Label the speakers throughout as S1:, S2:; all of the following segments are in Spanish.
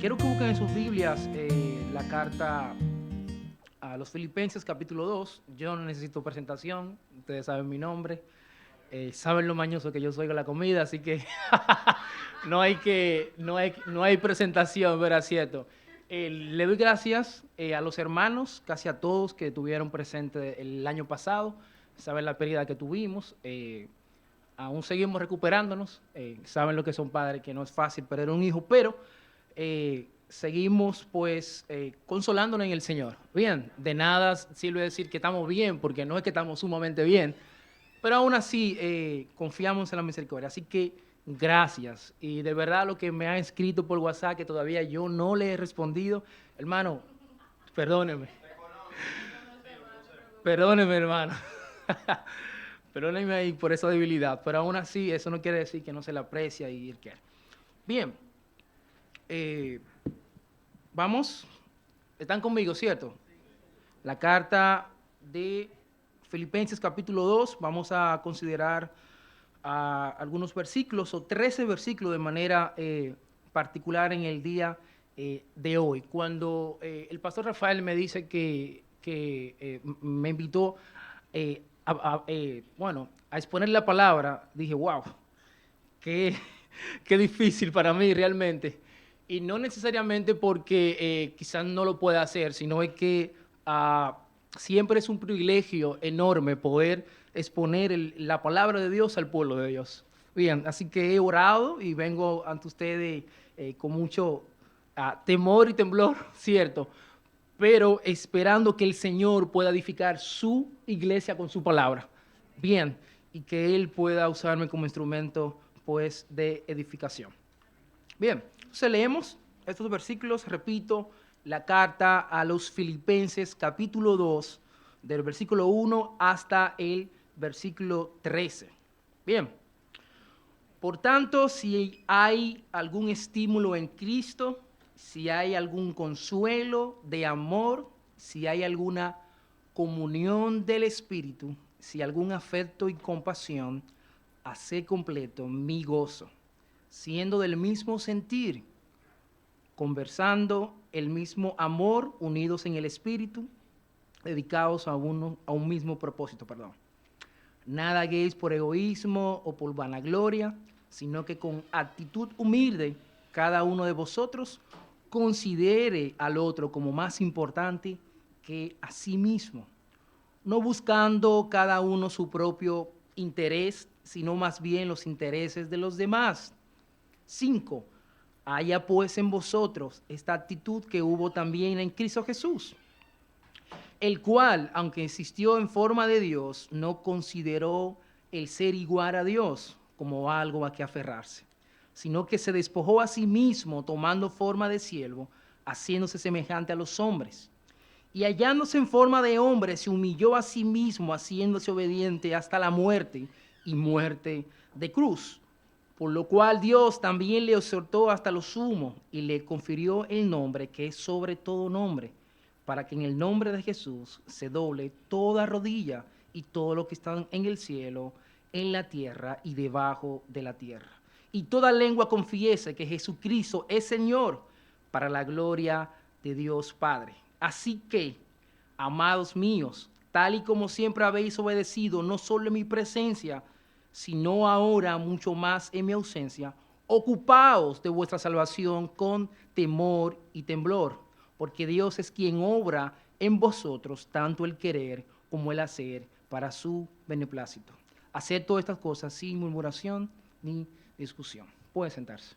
S1: Quiero que busquen en sus Biblias la carta a los Filipenses capítulo 2. Yo no necesito presentación, ustedes saben mi nombre, saben lo mañoso que yo soy con la comida, así que no hay presentación, ¿verdad? Cierto. Le doy gracias a los hermanos, casi a todos que estuvieron presentes el año pasado, saben la pérdida que tuvimos, aún seguimos recuperándonos, saben lo que son padres, que no es fácil perder un hijo, pero seguimos pues consolándonos en el Señor. Bien, de nada sirve decir que estamos bien, porque no es que estamos sumamente bien, pero aún así confiamos en la misericordia. Así que gracias. Y de verdad lo que me ha escrito por WhatsApp, que todavía yo no le he respondido, hermano, perdóneme. Perdóneme, hermano. Perdóneme ahí por esa debilidad, pero aún así eso no quiere decir que no se le aprecia y él quiere. Bien, vamos, están conmigo, ¿cierto? La carta de Filipenses capítulo 2, vamos a considerar algunos versículos o 13 versículos de manera particular en el día de hoy. Cuando el pastor Rafael me dice que me invitó a exponer la palabra, dije, wow, qué difícil para mí realmente. Y no necesariamente porque quizás no lo pueda hacer, sino es que siempre es un privilegio enorme poder exponer la palabra de Dios al pueblo de Dios. Bien, así que he orado y vengo ante ustedes con mucho temor y temblor, cierto, pero esperando que el Señor pueda edificar su iglesia con su palabra. Bien, y que Él pueda usarme como instrumento pues de edificación. Bien, entonces leemos estos versículos, repito, la carta a los Filipenses capítulo 2, del versículo 1 hasta el versículo 13. Bien, por tanto, si hay algún estímulo en Cristo, si hay algún consuelo de amor, si hay alguna comunión del Espíritu, si algún afecto y compasión, haced completo mi gozo, siendo del mismo sentir, conversando el mismo amor, unidos en el Espíritu, dedicados a un mismo propósito. Nada hagáis por egoísmo o por vanagloria, sino que con actitud humilde cada uno de vosotros considere al otro como más importante que a sí mismo, no buscando cada uno su propio interés, sino más bien los intereses de los demás. 5. Haya pues en vosotros esta actitud que hubo también en Cristo Jesús, el cual, aunque existió en forma de Dios, no consideró el ser igual a Dios como algo a que aferrarse, sino que se despojó a sí mismo, tomando forma de siervo, haciéndose semejante a los hombres. Y hallándose en forma de hombre, se humilló a sí mismo, haciéndose obediente hasta la muerte y muerte de cruz. Por lo cual Dios también le exhortó hasta lo sumo y le confirió el nombre que es sobre todo nombre, para que en el nombre de Jesús se doble toda rodilla y todo lo que está en el cielo, en la tierra y debajo de la tierra. Y toda lengua confiese que Jesucristo es Señor, para la gloria de Dios Padre. Así que, amados míos, tal y como siempre habéis obedecido, no solo en mi presencia, sino ahora mucho más en mi ausencia, ocupaos de vuestra salvación con temor y temblor, porque Dios es quien obra en vosotros tanto el querer como el hacer para su beneplácito. Hacer todas estas cosas sin murmuración ni discusión. Pueden sentarse.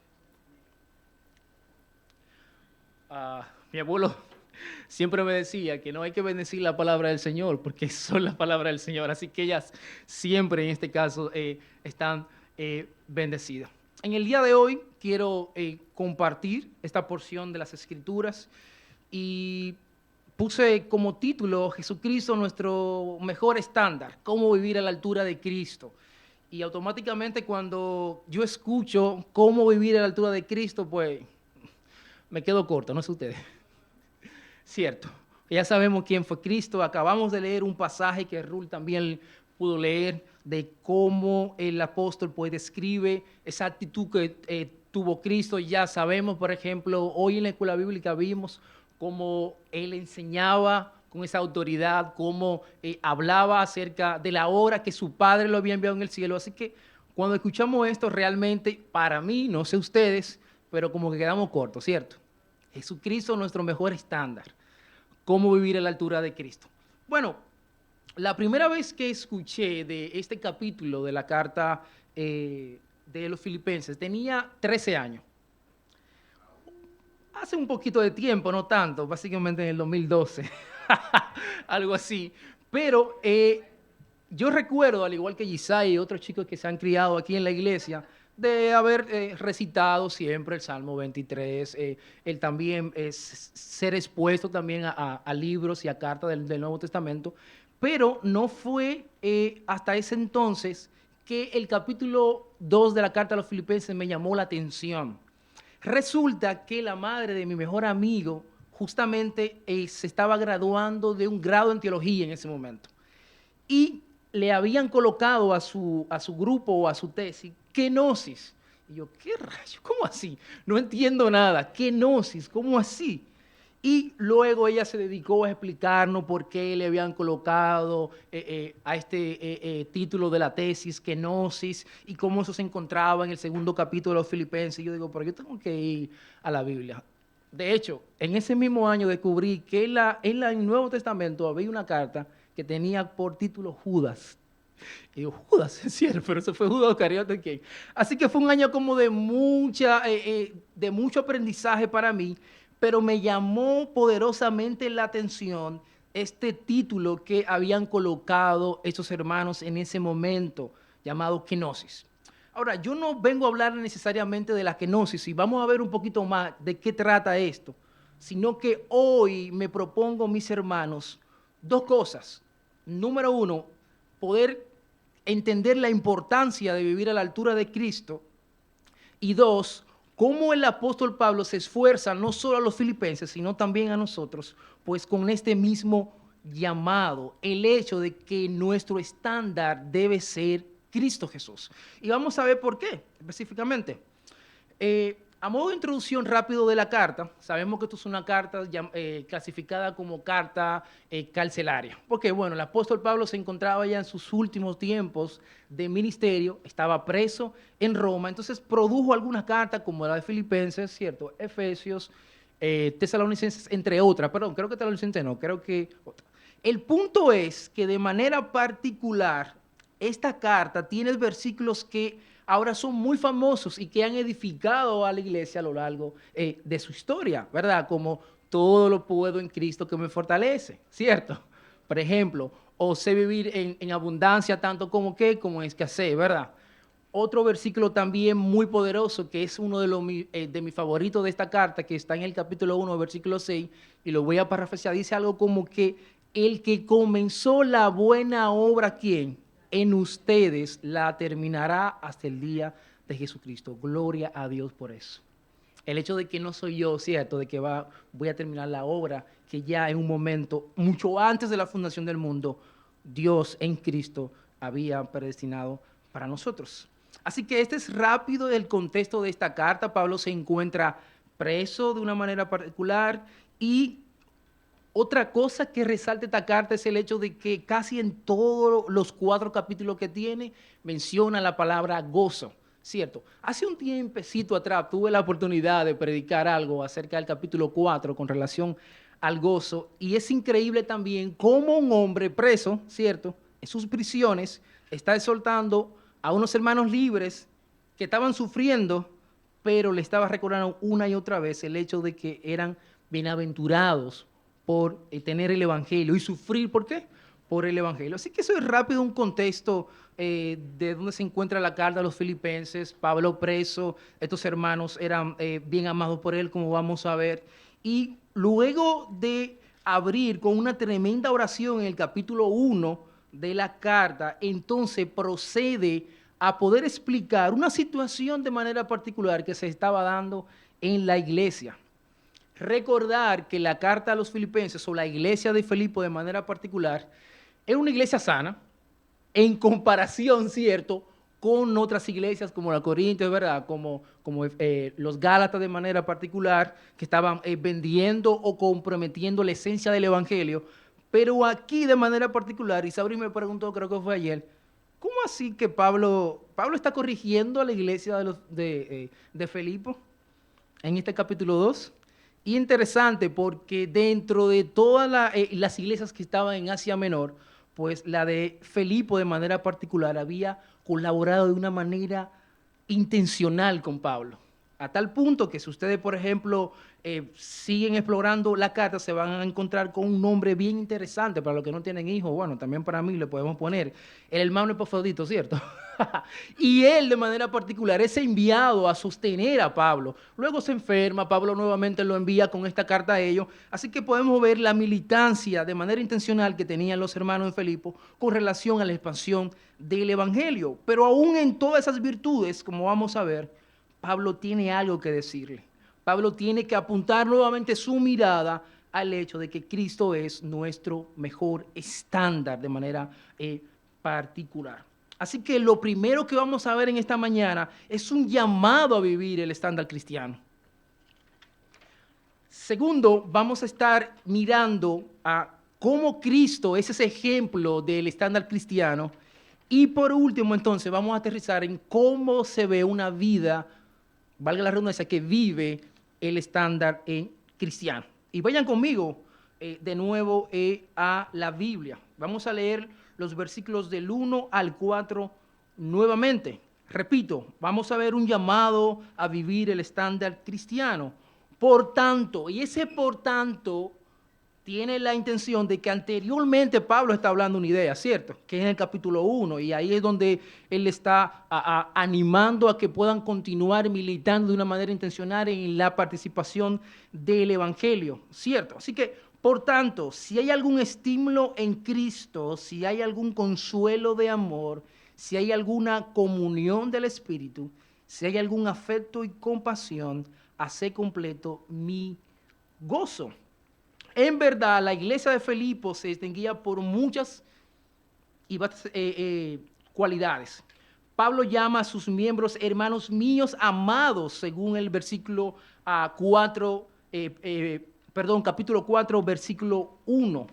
S1: Mi abuelo siempre me decía que no hay que bendecir la palabra del Señor, porque son las palabras del Señor, así que ellas siempre en este caso están bendecidas. En el día de hoy quiero compartir esta porción de las Escrituras y puse como título Jesucristo, nuestro mejor estándar, cómo vivir a la altura de Cristo. Y automáticamente cuando yo escucho cómo vivir a la altura de Cristo, pues me quedo corto, no sé ustedes. Cierto, ya sabemos quién fue Cristo. Acabamos de leer un pasaje que Rul también pudo leer de cómo el apóstol pues describe esa actitud que tuvo Cristo. Ya sabemos, por ejemplo, hoy en la escuela bíblica vimos cómo él enseñaba con esa autoridad, cómo hablaba acerca de la obra que su Padre lo había enviado en el cielo. Así que cuando escuchamos esto, realmente, para mí, no sé ustedes, pero como que quedamos cortos, ¿cierto? Jesucristo es nuestro mejor estándar. ¿Cómo vivir a la altura de Cristo? Bueno, la primera vez que escuché de este capítulo de la carta de los Filipenses, tenía 13 años. Hace un poquito de tiempo, no tanto, básicamente en el 2012, algo así. Pero yo recuerdo, al igual que Yisai y otros chicos que se han criado aquí en la iglesia, de haber recitado siempre el Salmo 23, el también ser expuesto también a libros y a cartas del Nuevo Testamento, pero no fue hasta ese entonces que el capítulo 2 de la carta a los Filipenses me llamó la atención. Resulta que la madre de mi mejor amigo justamente se estaba graduando de un grado en teología en ese momento. Y le habían colocado a su grupo o a su tesis, kenosis. Y yo, ¿qué rayos? ¿Cómo así? No entiendo nada. Kenosis, ¿cómo así? Y luego ella se dedicó a explicarnos por qué le habían colocado a este título de la tesis, kenosis, y cómo eso se encontraba en el segundo capítulo de los Filipenses. Y yo digo, pero yo tengo que ir a la Biblia. De hecho, en ese mismo año descubrí que en el Nuevo Testamento había una carta que tenía por título Judas. Y digo, Judas, es cierto, pero eso fue Judas Iscariote. ¿Quién? Así que fue un año como de mucho aprendizaje para mí, pero me llamó poderosamente la atención este título que habían colocado estos hermanos en ese momento, llamado kenosis. Ahora, yo no vengo a hablar necesariamente de la kenosis, y vamos a ver un poquito más de qué trata esto, sino que hoy me propongo, mis hermanos, dos cosas. Número uno, poder entender la importancia de vivir a la altura de Cristo. Y dos, cómo el apóstol Pablo se esfuerza no solo a los filipenses, sino también a nosotros, pues con este mismo llamado, el hecho de que nuestro estándar debe ser Cristo Jesús. Y vamos a ver por qué específicamente. A modo de introducción rápido de la carta, sabemos que esto es una carta clasificada como carta carcelaria, porque bueno, el apóstol Pablo se encontraba ya en sus últimos tiempos de ministerio, estaba preso en Roma, entonces produjo algunas cartas como la de Filipenses, ¿cierto? Efesios, Tesalonicenses, entre otras, perdón, creo que Tesalonicenses no, creo que otra. El punto es que de manera particular, esta carta tiene versículos que ahora son muy famosos y que han edificado a la iglesia a lo largo de su historia, ¿verdad? Como todo lo puedo en Cristo que me fortalece, ¿cierto? Por ejemplo, o sé vivir en abundancia tanto como en escasez, ¿verdad? Otro versículo también muy poderoso, que es uno de mis favoritos de esta carta, que está en el capítulo 1, versículo 6, y lo voy a parafrasear, dice algo como que el que comenzó la buena obra, ¿quién? En ustedes la terminará hasta el día de Jesucristo. Gloria a Dios por eso. El hecho de que no soy yo, ¿cierto? De que voy a terminar la obra que ya en un momento, mucho antes de la fundación del mundo, Dios en Cristo había predestinado para nosotros. Así que este es rápido el contexto de esta carta. Pablo se encuentra preso de una manera particular y otra cosa que resalta esta carta es el hecho de que casi en todos los 4 capítulos que tiene menciona la palabra gozo, ¿cierto? Hace un tiempecito atrás tuve la oportunidad de predicar algo acerca del capítulo 4 con relación al gozo, y es increíble también cómo un hombre preso, ¿cierto?, en sus prisiones está exhortando a unos hermanos libres que estaban sufriendo, pero le estaba recordando una y otra vez el hecho de que eran bienaventurados por tener el Evangelio y sufrir, ¿por qué? Por el Evangelio. Así que eso es rápido un contexto de dónde se encuentra la carta a los filipenses, Pablo preso, estos hermanos eran bien amados por él, como vamos a ver, y luego de abrir con una tremenda oración en el capítulo 1 de la carta, entonces procede a poder explicar una situación de manera particular que se estaba dando en la iglesia. Recordar que la carta a los filipenses o la iglesia de Filipo de manera particular era una iglesia sana en comparación, ¿cierto?, con otras iglesias como la Corintios, ¿verdad? Como los Gálatas de manera particular, que estaban vendiendo o comprometiendo la esencia del Evangelio. Pero aquí de manera particular, y Sabri me preguntó, creo que fue ayer, ¿cómo así que Pablo está corrigiendo a la iglesia de Filipo en este capítulo 2? Y interesante porque dentro de todas las iglesias que estaban en Asia Menor, pues la de Filipo de manera particular había colaborado de una manera intencional con Pablo. A tal punto que si ustedes, por ejemplo, siguen explorando la carta, se van a encontrar con un nombre bien interesante para los que no tienen hijos. Bueno, también para mí le podemos poner el hermano Epafrodito, ¿cierto? Y él de manera particular es enviado a sostener a Pablo. Luego se enferma, Pablo nuevamente lo envía con esta carta a ellos. Así que podemos ver la militancia de manera intencional que tenían los hermanos de Filipo con relación a la expansión del Evangelio. Pero aún en todas esas virtudes, como vamos a ver, Pablo tiene algo que decirle. Pablo tiene que apuntar nuevamente su mirada al hecho de que Cristo es nuestro mejor estándar de manera particular. Así que lo primero que vamos a ver en esta mañana es un llamado a vivir el estándar cristiano. Segundo, vamos a estar mirando a cómo Cristo es ese ejemplo del estándar cristiano. Y por último, entonces, vamos a aterrizar en cómo se ve una vida, valga la redundancia, que vive el estándar cristiano. Y vayan conmigo de nuevo a la Biblia. Vamos a leer los versículos del 1 al 4 nuevamente. Repito, vamos a ver un llamado a vivir el estándar cristiano. Por tanto, y ese por tanto tiene la intención de que anteriormente Pablo está hablando una idea, ¿cierto? Que es en el capítulo 1, y ahí es donde él está animando a que puedan continuar militando de una manera intencional en la participación del Evangelio, ¿cierto? Así que, por tanto, si hay algún estímulo en Cristo, si hay algún consuelo de amor, si hay alguna comunión del Espíritu, si hay algún afecto y compasión, haced completo mi gozo. En verdad, la iglesia de Filipo se distinguía por muchas y cualidades. Pablo llama a sus miembros hermanos míos amados, según el versículo 4, capítulo 4, versículo 1.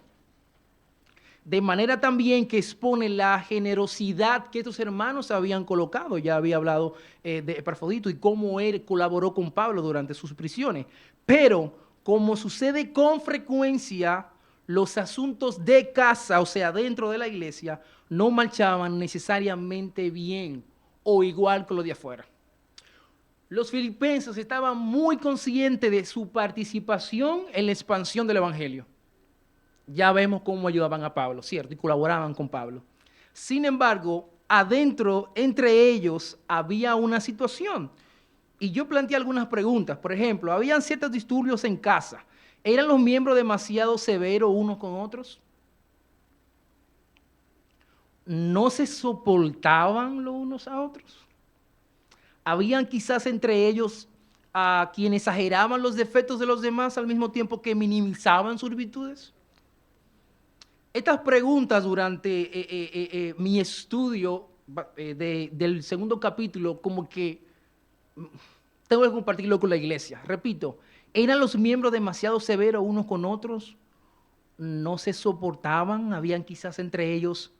S1: De manera también que expone la generosidad que estos hermanos habían colocado. Ya había hablado de Epafrodito y cómo él colaboró con Pablo durante sus prisiones. Pero, como sucede con frecuencia, los asuntos de casa, o sea, dentro de la iglesia, no marchaban necesariamente bien o igual que los de afuera. Los filipenses estaban muy conscientes de su participación en la expansión del Evangelio. Ya vemos cómo ayudaban a Pablo, ¿cierto? Y colaboraban con Pablo. Sin embargo, adentro, entre ellos, había una situación. Y yo planteé algunas preguntas. Por ejemplo, ¿habían ciertos disturbios en casa? ¿Eran los miembros demasiado severos unos con otros? ¿No se soportaban los unos a otros? ¿Habían quizás entre ellos a quienes exageraban los defectos de los demás al mismo tiempo que minimizaban sus virtudes? Estas preguntas durante mi estudio del segundo capítulo, como que tengo que compartirlo con la iglesia. Repito, ¿eran los miembros demasiado severos unos con otros? ¿No se soportaban? ¿Habían quizás entre ellos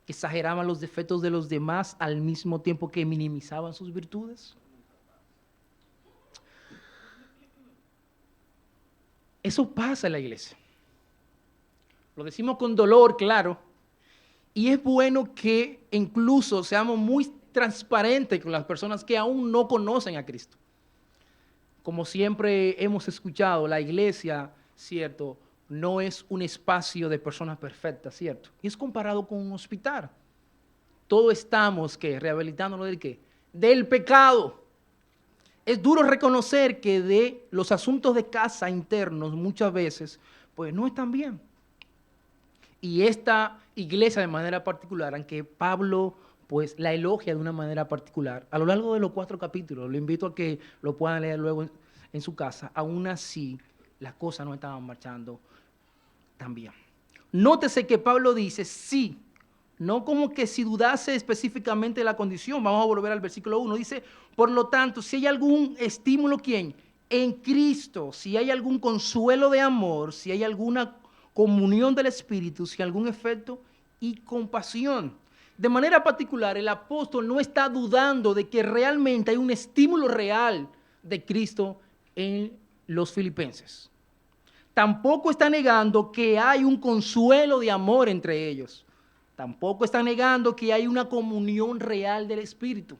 S1: que exageraban los defectos de los demás al mismo tiempo que minimizaban sus virtudes? Eso pasa en la iglesia. Lo decimos con dolor, claro. Y es bueno que incluso seamos muy transparentes con las personas que aún no conocen a Cristo. Como siempre hemos escuchado, la iglesia, ¿cierto?, no es un espacio de personas perfectas, ¿cierto? Y es comparado con un hospital. Todos estamos, ¿qué? Rehabilitándonos ¿del qué? Del pecado. Es duro reconocer que de los asuntos de casa internos muchas veces, pues no están bien. Y esta iglesia de manera particular, aunque Pablo pues la elogia de una manera particular, a lo largo de los 4 capítulos, le invito a que lo puedan leer luego en su casa, aún así las cosas no estaban marchando tan bien. Nótese que Pablo dice, sí, No como que si dudase específicamente de la condición. Vamos a volver al versículo 1. Dice, por lo tanto, si hay algún estímulo, ¿quién? En Cristo. Si hay algún consuelo de amor, si hay alguna comunión del Espíritu, si hay algún efecto y compasión. De manera particular, el apóstol no está dudando de que realmente hay un estímulo real de Cristo en los filipenses. Tampoco está negando que hay un consuelo de amor entre ellos. Tampoco está negando que hay una comunión real del Espíritu.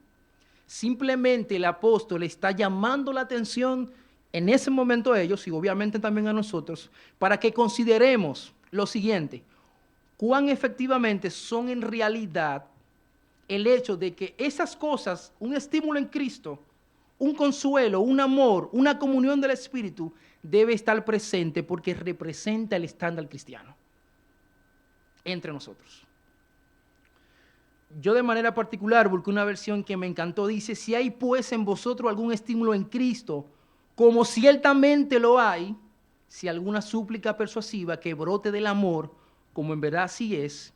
S1: Simplemente el apóstol está llamando la atención en ese momento a ellos y obviamente también a nosotros para que consideremos lo siguiente: cuán efectivamente son en realidad el hecho de que esas cosas, un estímulo en Cristo, un consuelo, un amor, una comunión del Espíritu, debe estar presente porque representa el estándar cristiano entre nosotros. Yo de manera particular busqué una versión que me encantó. Dice, si hay pues en vosotros algún estímulo en Cristo, como ciertamente lo hay, si alguna súplica persuasiva que brote del amor, como en verdad sí es,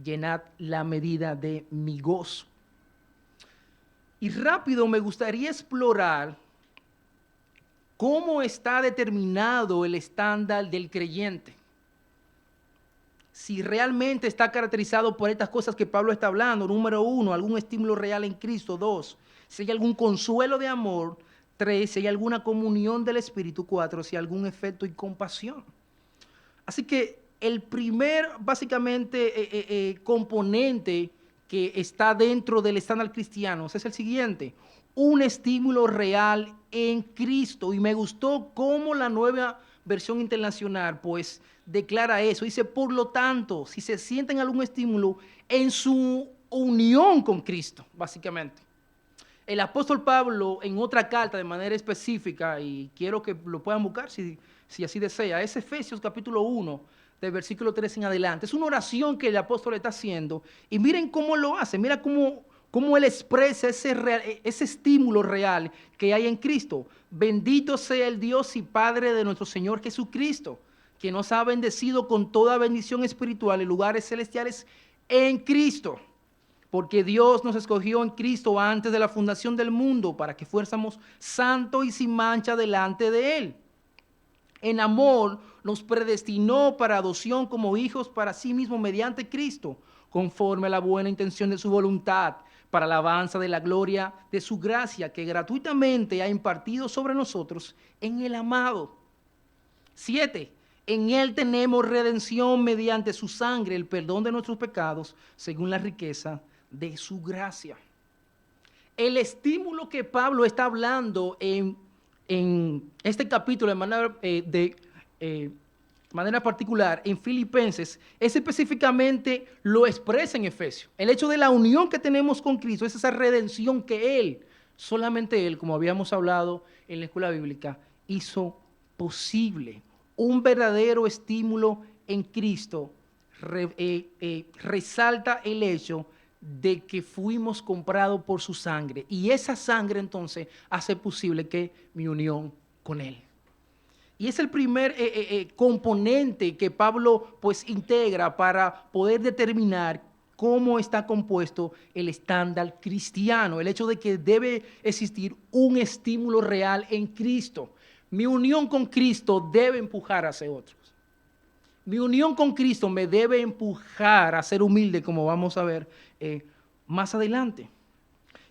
S1: llenad la medida de mi gozo. Y rápido me gustaría explorar cómo está determinado el estándar del creyente. Si realmente está caracterizado por estas cosas que Pablo está hablando. Número 1, algún estímulo real en Cristo. 2, si hay algún consuelo de amor. 3, si hay alguna comunión del Espíritu. 4, si hay algún efecto y compasión. Así que el primer, básicamente, componente que está dentro del estándar cristiano es el siguiente: un estímulo real en Cristo. Y me gustó cómo la Nueva Versión Internacional pues declara eso. Dice, por lo tanto, si se sienten algún estímulo en su unión con Cristo, básicamente. El apóstol Pablo en otra carta de manera específica, y quiero que lo puedan buscar si así desea, es Efesios capítulo 1, del versículo 3 en adelante. Es una oración que el apóstol está haciendo y miren cómo lo hace, mira cómo él expresa ese estímulo real que hay en Cristo. Bendito sea el Dios y Padre de nuestro Señor Jesucristo, que nos ha bendecido con toda bendición espiritual en lugares celestiales en Cristo. Porque Dios nos escogió en Cristo antes de la fundación del mundo para que fuésemos santos y sin mancha delante de Él. En amor nos predestinó para adopción como hijos para sí mismo mediante Cristo, conforme a la buena intención de su voluntad, para la alabanza de la gloria de su gracia, que gratuitamente ha impartido sobre nosotros en el amado. 7. En Él tenemos redención mediante su sangre, el perdón de nuestros pecados, según la riqueza de su gracia. El estímulo que Pablo está hablando en este capítulo de manera particular en Filipenses es específicamente lo expresa en Efesios. El hecho de la unión que tenemos con Cristo es esa redención que Él, solamente Él, como habíamos hablado en la escuela bíblica, hizo posible. Un verdadero estímulo en Cristo resalta el hecho de que fuimos comprados por su sangre, y esa sangre entonces hace posible que mi unión con Él. Y es el primer componente que Pablo pues integra para poder determinar cómo está compuesto el estándar cristiano, el hecho de que debe existir un estímulo real en Cristo. Mi unión con Cristo debe empujar hacia otros. Mi unión con Cristo me debe empujar a ser humilde, como vamos a ver más adelante.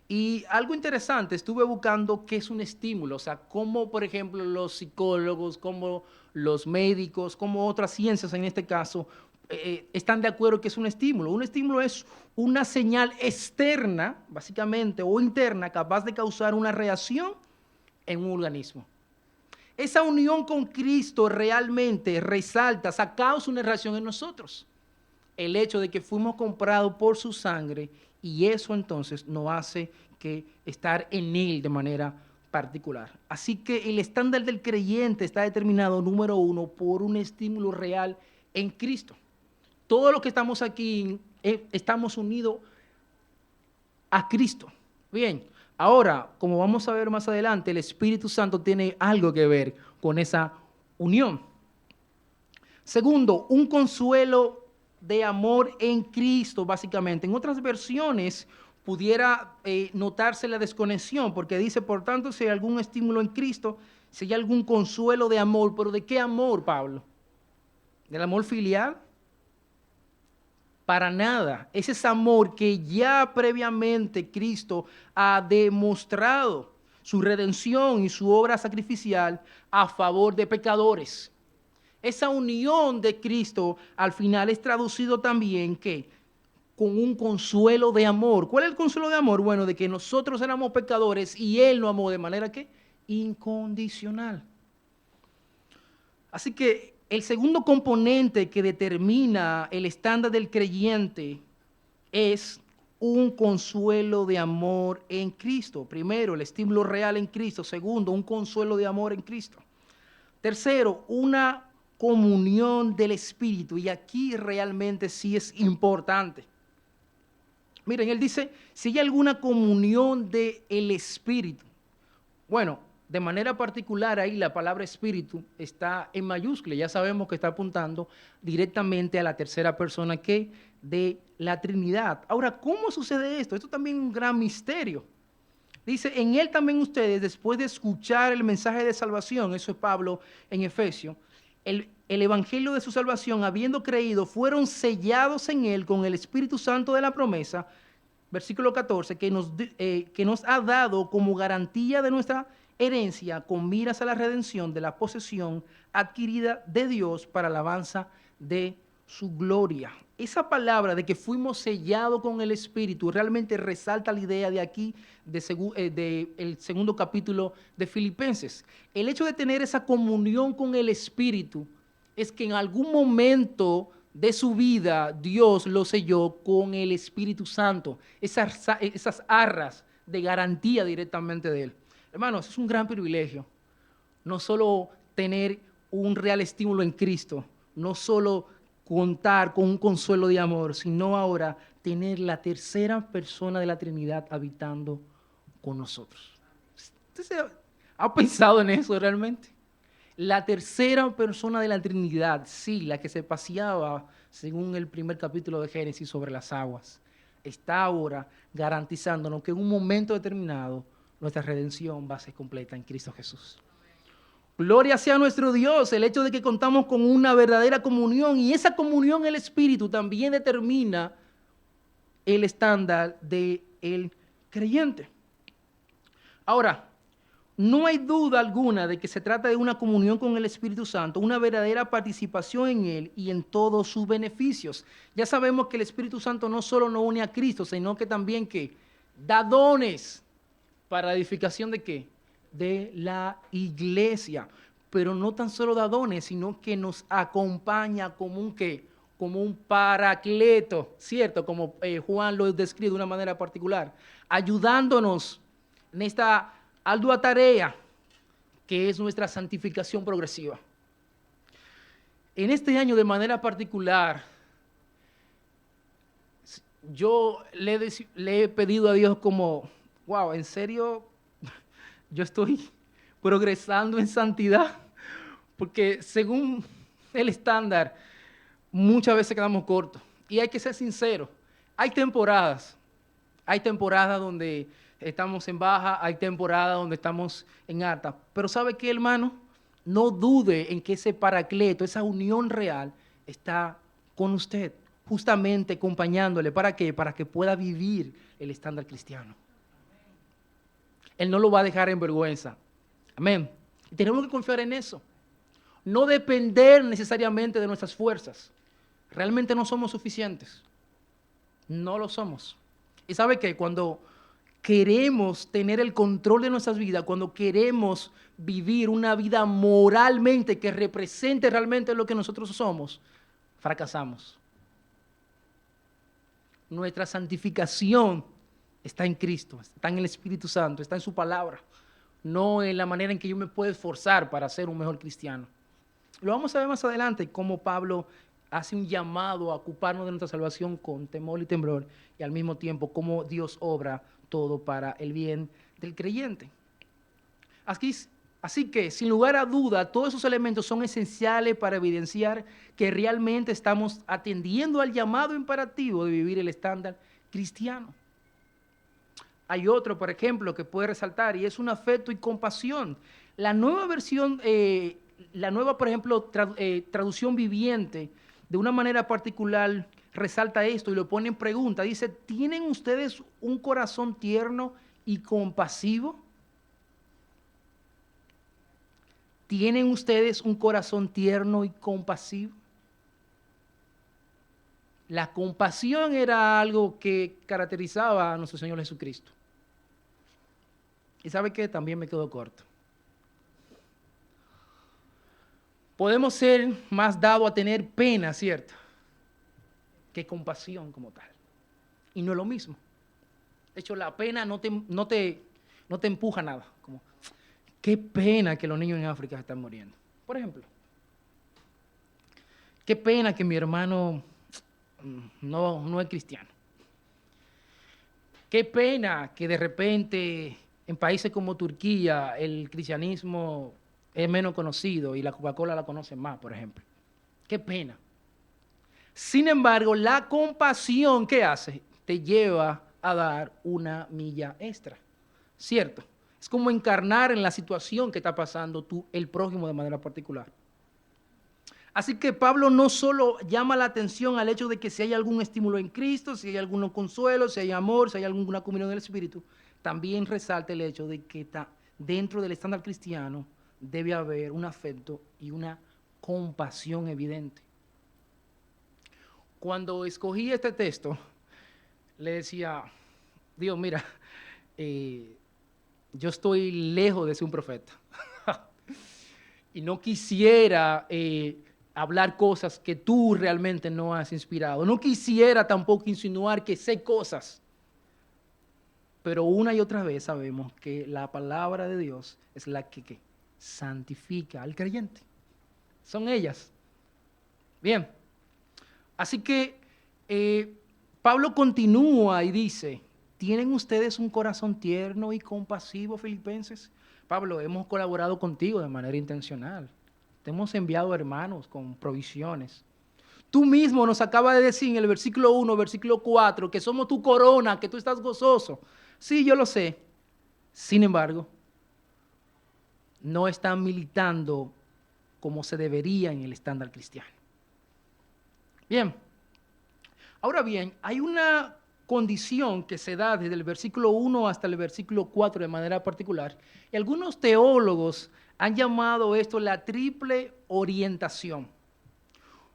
S1: Y algo interesante, estuve buscando qué es un estímulo, o sea, cómo, por ejemplo, los psicólogos, como los médicos, como otras ciencias en este caso, están de acuerdo que es un estímulo. Un estímulo es una señal externa, básicamente, o interna, capaz de causar una reacción en un organismo. Esa unión con Cristo realmente resalta, causa una reacción en nosotros. El hecho de que fuimos comprados por su sangre, y eso entonces nos hace que estar en Él de manera particular. Así que el estándar del creyente está determinado, número 1, por un estímulo real en Cristo. Todos los que estamos aquí estamos unidos a Cristo. Bien. Ahora, como vamos a ver más adelante, el Espíritu Santo tiene algo que ver con esa unión. Segundo, un consuelo de amor en Cristo, básicamente. En otras versiones pudiera notarse la desconexión, porque dice, por tanto, si hay algún estímulo en Cristo, si hay algún consuelo de amor. ¿Pero de qué amor, Pablo? ¿Del amor filial? Para nada. Ese es amor que ya previamente Cristo ha demostrado su redención y su obra sacrificial a favor de pecadores. Esa unión de Cristo al final es traducido también ¿qué? Con un consuelo de amor. ¿Cuál es el consuelo de amor? Bueno, de que nosotros éramos pecadores y Él nos amó de manera que incondicional. Así que el segundo componente que determina el estándar del creyente es un consuelo de amor en Cristo. Primero, el estímulo real en Cristo. Segundo, un consuelo de amor en Cristo. Tercero, una comunión del Espíritu. Y aquí realmente sí es importante. Miren, él dice, si hay alguna comunión del Espíritu. Bueno, de manera particular ahí la palabra espíritu está en mayúscula. Ya sabemos que está apuntando directamente a la tercera persona que de la Trinidad. Ahora, ¿cómo sucede esto? Esto también es un gran misterio. Dice, en él también ustedes, después de escuchar el mensaje de salvación, eso es Pablo en Efesios, el evangelio de su salvación, habiendo creído, fueron sellados en él con el Espíritu Santo de la promesa, versículo 14, que nos ha dado como garantía de nuestra herencia con miras a la redención de la posesión adquirida de Dios para alabanza de su gloria. Esa palabra de que fuimos sellados con el Espíritu realmente resalta la idea de aquí, el segundo capítulo de Filipenses. El hecho de tener esa comunión con el Espíritu es que en algún momento de su vida Dios lo selló con el Espíritu Santo, esas arras de garantía directamente de Él. Hermanos, es un gran privilegio, no solo tener un real estímulo en Cristo, no solo contar con un consuelo de amor, sino ahora tener la tercera persona de la Trinidad habitando con nosotros. ¿Usted ha pensado en eso realmente? La tercera persona de la Trinidad, sí, la que se paseaba, según el primer capítulo de Génesis, sobre las aguas, está ahora garantizándonos que en un momento determinado nuestra redención va a ser completa en Cristo Jesús. Gloria sea a nuestro Dios, el hecho de que contamos con una verdadera comunión, y esa comunión en el Espíritu también determina el estándar del creyente. Ahora, no hay duda alguna de que se trata de una comunión con el Espíritu Santo, una verdadera participación en Él y en todos sus beneficios. Ya sabemos que el Espíritu Santo no solo nos une a Cristo, sino que también que da dones para la edificación de ¿qué? De la iglesia. Pero no tan solo da dones, sino que nos acompaña como un ¿qué? Como un paracleto, ¿cierto? Como Juan lo describe de una manera particular, ayudándonos en esta ardua tarea que es nuestra santificación progresiva. En este año de manera particular, yo le he pedido a Dios como, wow, ¿en serio yo estoy progresando en santidad? Porque según el estándar, muchas veces quedamos cortos. Y hay que ser sinceros, hay temporadas donde estamos en baja, hay temporadas donde estamos en alta. Pero ¿sabe qué, hermano? No dude en que ese paracleto, esa unión real, está con usted, justamente acompañándole. ¿Para qué? Para que pueda vivir el estándar cristiano. Él no lo va a dejar en vergüenza. Amén. Y tenemos que confiar en eso. No depender necesariamente de nuestras fuerzas. Realmente no somos suficientes. No lo somos. Y sabe que cuando queremos tener el control de nuestras vidas, cuando queremos vivir una vida moralmente que represente realmente lo que nosotros somos, fracasamos. Nuestra santificación está en Cristo, está en el Espíritu Santo, está en su palabra, no en la manera en que yo me puedo esforzar para ser un mejor cristiano. Lo vamos a ver más adelante, cómo Pablo hace un llamado a ocuparnos de nuestra salvación con temor y temblor, y al mismo tiempo cómo Dios obra todo para el bien del creyente. Aquí Así que, sin lugar a duda, todos esos elementos son esenciales para evidenciar que realmente estamos atendiendo al llamado imperativo de vivir el estándar cristiano. Hay otro, por ejemplo, que puede resaltar, y es un afecto y compasión. La nueva versión, por ejemplo, traducción viviente, de una manera particular, resalta esto y lo pone en pregunta. Dice, ¿tienen ustedes un corazón tierno y compasivo? ¿Tienen ustedes un corazón tierno y compasivo? La compasión era algo que caracterizaba a nuestro Señor Jesucristo. ¿Y sabe qué? También me quedo corto. Podemos ser más dados a tener pena, ¿cierto?, que compasión como tal. Y no es lo mismo. De hecho, la pena no te empuja a nada. Como, qué pena que los niños en África se están muriendo. Por ejemplo, qué pena que mi hermano no es cristiano. Qué pena que de repente en países como Turquía el cristianismo es menos conocido y la Coca-Cola la conocen más, por ejemplo. Qué pena. Sin embargo, la compasión, ¿qué hace? Te lleva a dar una milla extra, ¿cierto? Es como encarnar en la situación que está pasando el prójimo de manera particular. Así que Pablo no solo llama la atención al hecho de que si hay algún estímulo en Cristo, si hay algún consuelo, si hay amor, si hay alguna comunión del Espíritu, también resalta el hecho de que dentro del estándar cristiano debe haber un afecto y una compasión evidente. Cuando escogí este texto, le decía, Dios, mira, yo estoy lejos de ser un profeta y no quisiera hablar cosas que tú realmente no has inspirado. No quisiera tampoco insinuar que sé cosas. Pero una y otra vez sabemos que la palabra de Dios es la que santifica al creyente. Son ellas. Bien. Así que Pablo continúa y dice, ¿tienen ustedes un corazón tierno y compasivo, filipenses? Pablo, hemos colaborado contigo de manera intencional. Te hemos enviado hermanos con provisiones. Tú mismo nos acabas de decir en el versículo 1, versículo 4, que somos tu corona, que tú estás gozoso. Sí, yo lo sé. Sin embargo, no están militando como se debería en el estándar cristiano. Bien. Ahora bien, hay una condición que se da desde el versículo 1 hasta el versículo 4 de manera particular, y algunos teólogos han llamado esto la triple orientación.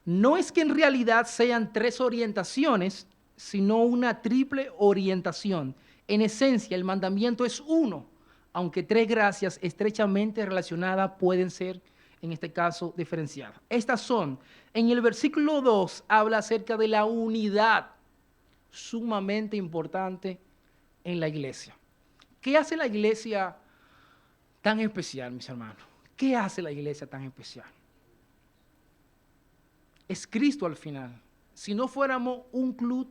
S1: No es que en realidad sean tres orientaciones, sino una triple orientación. En esencia, el mandamiento es uno, aunque tres gracias estrechamente relacionadas pueden ser, en este caso, diferenciadas. Estas son, en el versículo 2 habla acerca de la unidad, sumamente importante en la iglesia. ¿Qué hace la iglesia tan especial, mis hermanos? ¿Qué hace la iglesia tan especial? Es Cristo al final. Si no fuéramos un club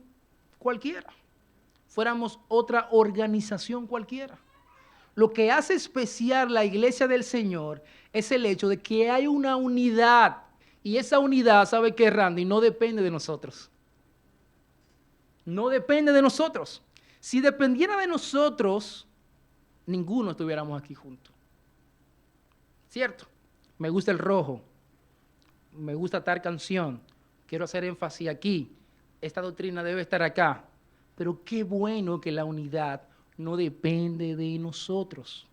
S1: cualquiera, fuéramos otra organización cualquiera. Lo que hace especial la iglesia del Señor es el hecho de que hay una unidad. Y esa unidad, ¿sabe qué, Randy? No depende de nosotros. No depende de nosotros. Si dependiera de nosotros, ninguno estuviéramos aquí juntos. ¿Cierto? Me gusta el rojo. Me gusta tal canción. Quiero hacer énfasis aquí. Esta doctrina debe estar acá. Pero qué bueno que la unidad no depende de nosotros,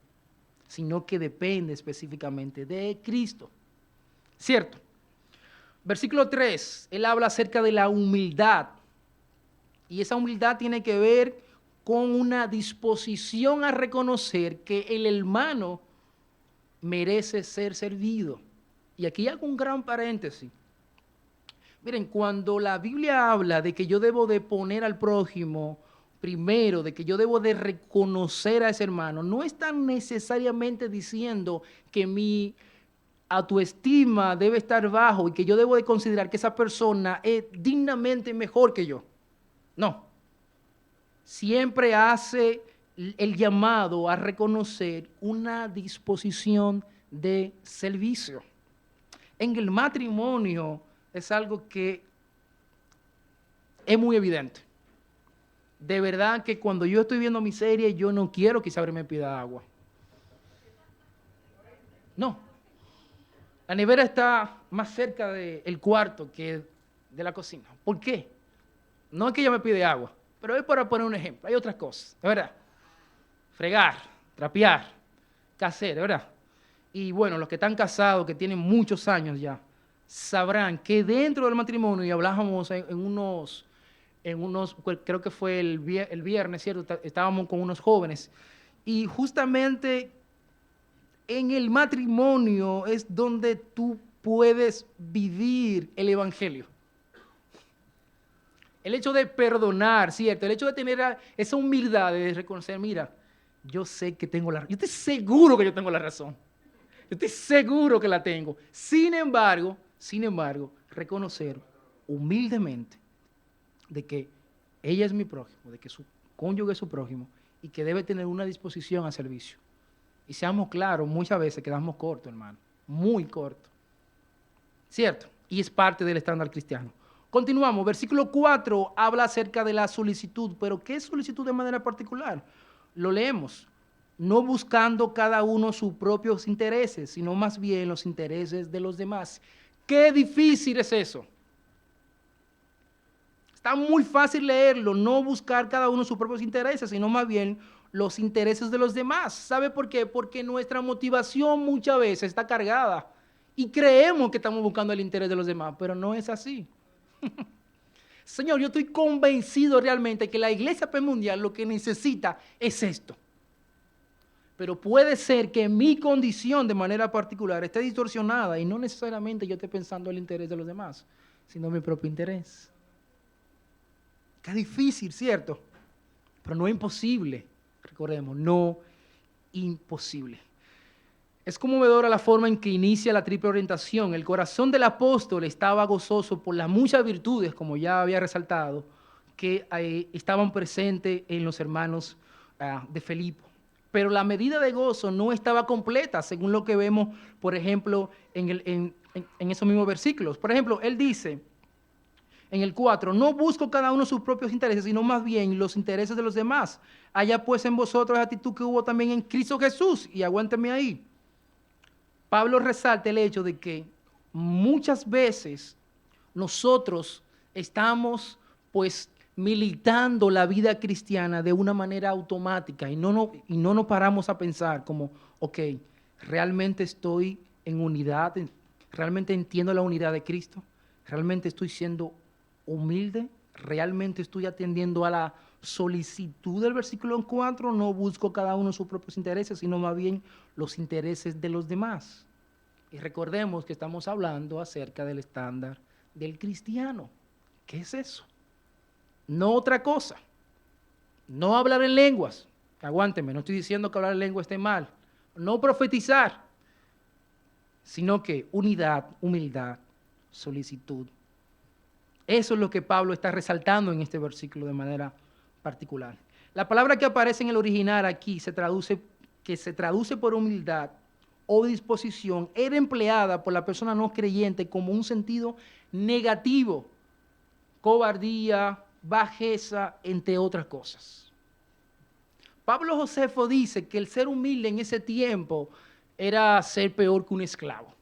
S1: sino que depende específicamente de Cristo. ¿Cierto? Versículo 3, él habla acerca de la humildad. Y esa humildad tiene que ver con una disposición a reconocer que el hermano merece ser servido. Y aquí hago un gran paréntesis. Miren, cuando la Biblia habla de que yo debo de poner al prójimo primero, de que yo debo de reconocer a ese hermano, no está necesariamente diciendo que mi autoestima debe estar bajo y que yo debo de considerar que esa persona es dignamente mejor que yo. No. Siempre hace el llamado a reconocer una disposición de servicio. En el matrimonio es algo que es muy evidente. De verdad que cuando yo estoy viendo mi serie, yo no quiero que Isabel me pida agua. No. La nevera está más cerca del cuarto que de la cocina. ¿Por qué? No es que ella me pide agua, pero es para poner un ejemplo. Hay otras cosas, ¿verdad? Fregar, trapear, qué hacer, ¿verdad? Y bueno, los que están casados, que tienen muchos años ya, sabrán que dentro del matrimonio, y hablábamos creo que fue el viernes, ¿cierto? Estábamos con unos jóvenes, y justamente en el matrimonio es donde tú puedes vivir el evangelio. El hecho de perdonar, ¿cierto? El hecho de tener esa humildad de reconocer, mira, yo sé que tengo la razón. Yo estoy seguro que yo tengo la razón. Yo estoy seguro que la tengo. Sin embargo, reconocer humildemente de que ella es mi prójimo, de que su cónyuge es su prójimo y que debe tener una disposición a servicio. Y seamos claros, muchas veces quedamos cortos, hermano. Muy cortos. ¿Cierto? Y es parte del estándar cristiano. Continuamos. Versículo 4 habla acerca de la solicitud. ¿Pero qué es solicitud de manera particular? Lo leemos. No buscando cada uno sus propios intereses, sino más bien los intereses de los demás. Qué difícil es eso. Está muy fácil leerlo, no buscar cada uno sus propios intereses, sino más bien los intereses de los demás. ¿Sabe por qué? Porque nuestra motivación muchas veces está cargada y creemos que estamos buscando el interés de los demás, pero no es así. Señor, yo estoy convencido realmente que la iglesia mundial lo que necesita es esto. Pero puede ser que mi condición de manera particular esté distorsionada y no necesariamente yo esté pensando en el interés de los demás, sino mi propio interés. Qué difícil, ¿cierto? Pero no imposible. Recordemos, no imposible. Es conmovedora la forma en que inicia la triple orientación. El corazón del apóstol estaba gozoso por las muchas virtudes, como ya había resaltado, que estaban presentes en los hermanos de Filipo. Pero la medida de gozo no estaba completa, según lo que vemos, por ejemplo, en esos mismos versículos. Por ejemplo, él dice en el 4, no busco cada uno sus propios intereses, sino más bien los intereses de los demás. Haya pues en vosotros la actitud que hubo también en Cristo Jesús, y aguánteme ahí. Pablo resalta el hecho de que muchas veces nosotros estamos pues militando la vida cristiana de una manera automática y no nos paramos a pensar como, ok, realmente estoy en unidad, realmente entiendo la unidad de Cristo, realmente estoy siendo humilde, realmente estoy atendiendo a la solicitud del versículo 4, no busco cada uno sus propios intereses, sino más bien los intereses de los demás. Y recordemos que estamos hablando acerca del estándar del cristiano. ¿Qué es eso? No otra cosa. No hablar en lenguas. Aguánteme, no estoy diciendo que hablar en lengua esté mal. No profetizar, sino que unidad, humildad, solicitud. Eso es lo que Pablo está resaltando en este versículo de manera particular. La palabra que aparece en el original aquí se traduce por humildad o disposición, era empleada por la persona no creyente como un sentido negativo, cobardía, bajeza, entre otras cosas. Pablo Josefo dice que el ser humilde en ese tiempo era ser peor que un esclavo,